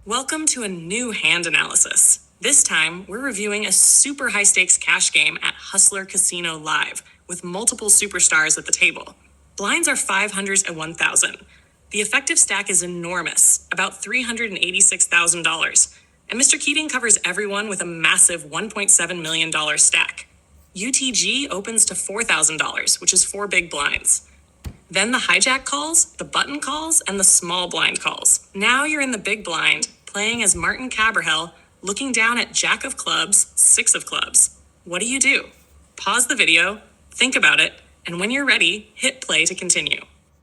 Welcome to a new hand analysis. This time, we're reviewing a super high-stakes cash game at Hustler Casino Live, with multiple superstars at the table. Blinds are 500s and 1,000. The effective stack is enormous, about $386,000. And Mr. Keating covers everyone with a massive $1.7 million stack. UTG opens to $4,000, which is 4 big blinds. Then the hijack calls, the button calls, and the small blind calls. Now you're in the big blind, playing as Martin Kabrhel, looking down at Jack of clubs, 6 of clubs. What do? Pause the video, think about it, and when you're ready, hit play to continue.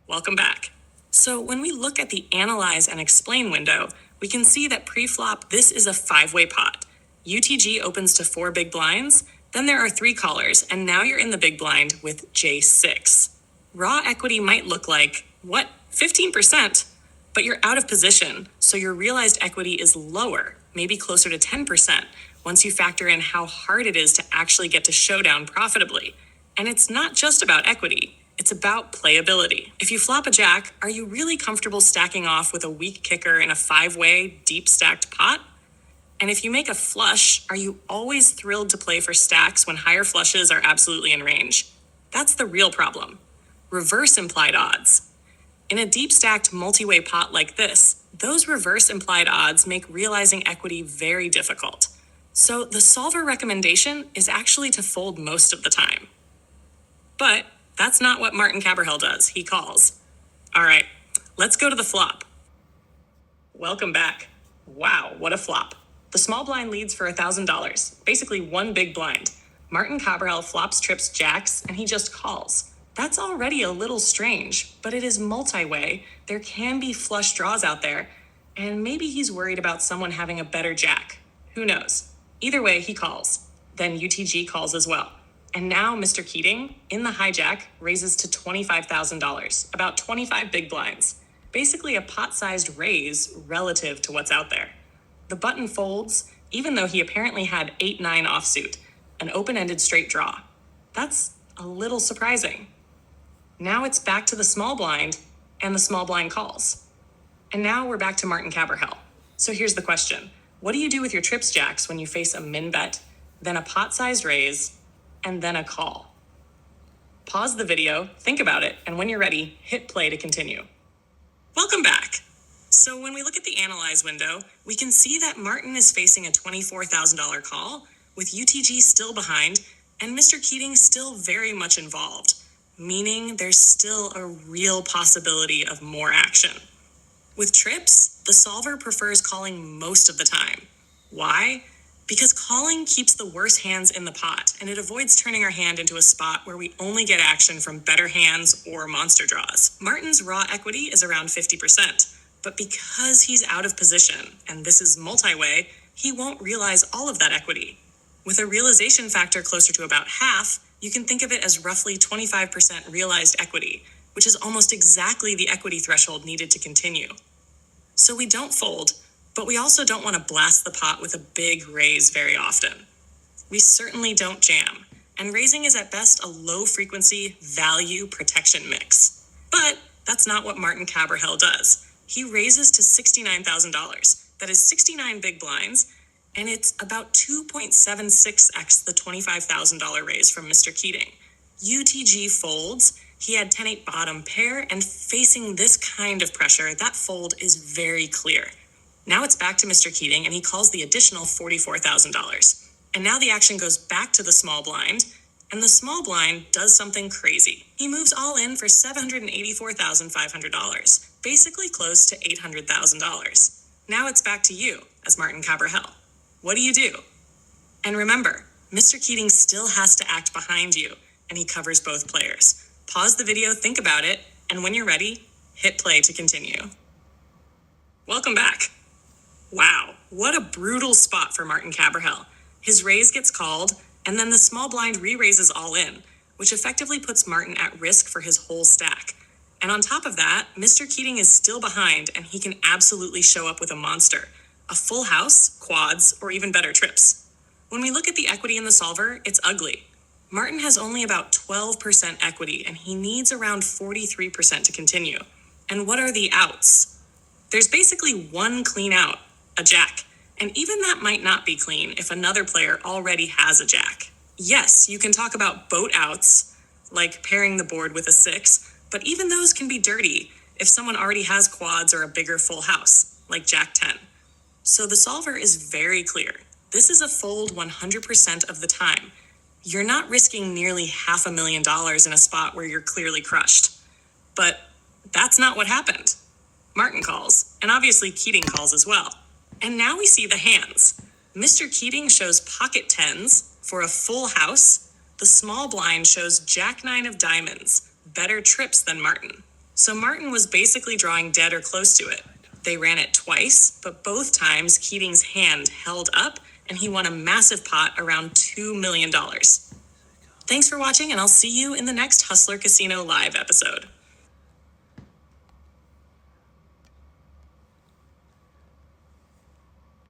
Welcome back. So when we look at the Analyze and Explain window, we can see that pre-flop, this is a 5-way pot. UTG opens to 4 big blinds, then there are 3 callers, and now you're in the big blind with J6. Raw equity might look like, 15%? But you're out of position, so your realized equity is lower, maybe closer to 10%, once you factor in how hard it is to actually get to showdown profitably. And it's not just about equity, it's about playability. If you flop a jack, are you really comfortable stacking off with a weak kicker in a 5-way, deep stacked pot? And if you make a flush, are you always thrilled to play for stacks when higher flushes are absolutely in range? That's the real problem. Reverse implied odds. In a deep stacked multi-way pot like this, those reverse implied odds make realizing equity very difficult. So the solver recommendation is actually to fold most of the time. But that's not what Martin Kabrhel does. He calls. All right, let's go to the flop. Welcome back. Wow, what a flop. The small blind leads for $1,000, basically 1 big blind. Martin Kabrhel flops trips jacks, and he just calls. That's already a little strange, but it is multi-way. There can be flush draws out there, and maybe he's worried about someone having a better jack. Who knows? Either way, he calls. Then UTG calls as well. And now Mr. Keating, in the hijack, raises to $25,000, about 25 big blinds. Basically a pot-sized raise relative to what's out there. The button folds, even though he apparently had 8-9 offsuit, an open-ended straight draw. That's a little surprising. Now it's back to the small blind, and the small blind calls. And now we're back to Martin Kabrhel. So here's the question. What do you do with your trips jacks when you face a min bet, then a pot-sized raise, and then a call? Pause the video, think about it, and when you're ready, hit play to continue. Welcome back. So when we look at the Analyze window, we can see that Martin is facing a $24,000 call, with UTG still behind, and Mr. Keating still very much involved, meaning there's still a real possibility of more action. With trips, the solver prefers calling most of the time. Why? Because calling keeps the worst hands in the pot, and it avoids turning our hand into a spot where we only get action from better hands or monster draws. Martin's raw equity is around 50%, but because he's out of position, and this is multi-way, he won't realize all of that equity. With a realization factor closer to about half, you can think of it as roughly 25% realized equity, which is almost exactly the equity threshold needed to continue. So we don't fold, but we also don't want to blast the pot with a big raise very often. We certainly don't jam, and raising is at best a low-frequency value protection mix. But that's not what Martin Kabrhel does. He raises to $69,000. That is 69 big blinds, and it's about 2.76x the $25,000 raise from Mr. Keating. UTG folds. He had 10-8 bottom pair, and facing this kind of pressure, that fold is very clear. Now it's back to Mr. Keating, and he calls the additional $44,000. And now the action goes back to the small blind, and the small blind does something crazy. He moves all in for $784,500, basically close to $800,000. Now it's back to you as Martin Kabrhel. What do? And remember, Mr. Keating still has to act behind you, and he covers both players. Pause the video, think about it, and when you're ready, hit play to continue. Welcome back. Wow, what a brutal spot for Martin Kabrhel. His raise gets called, and then the small blind re-raises all in, which effectively puts Martin at risk for his whole stack. And on top of that, Mr. Keating is still behind, and he can absolutely show up with a monster. A full house, quads, or even better trips. When we look at the equity in the solver, it's ugly. Martin has only about 12% equity, and he needs around 43% to continue. And what are the outs? There's basically one clean out, A jack. And even that might not be clean if another player already has a jack. Yes, you can talk about boat outs, like pairing the board with a 6, but even those can be dirty if someone already has quads or a bigger full house, like Jack 10. So the solver is very clear. This is a fold 100% of the time. You're not risking nearly $500,000 in a spot where you're clearly crushed. But that's not what happened. Martin calls, and obviously Keating calls as well. And now we see the hands. Mr. Keating shows pocket tens for a full house. The small blind shows Jack 9 of diamonds, better trips than Martin. So Martin was basically drawing dead or close to it. They ran it twice, but both times Keating's hand held up and he won a massive pot around $2 million. Thanks for watching, and I'll see you in the next Hustler Casino Live episode.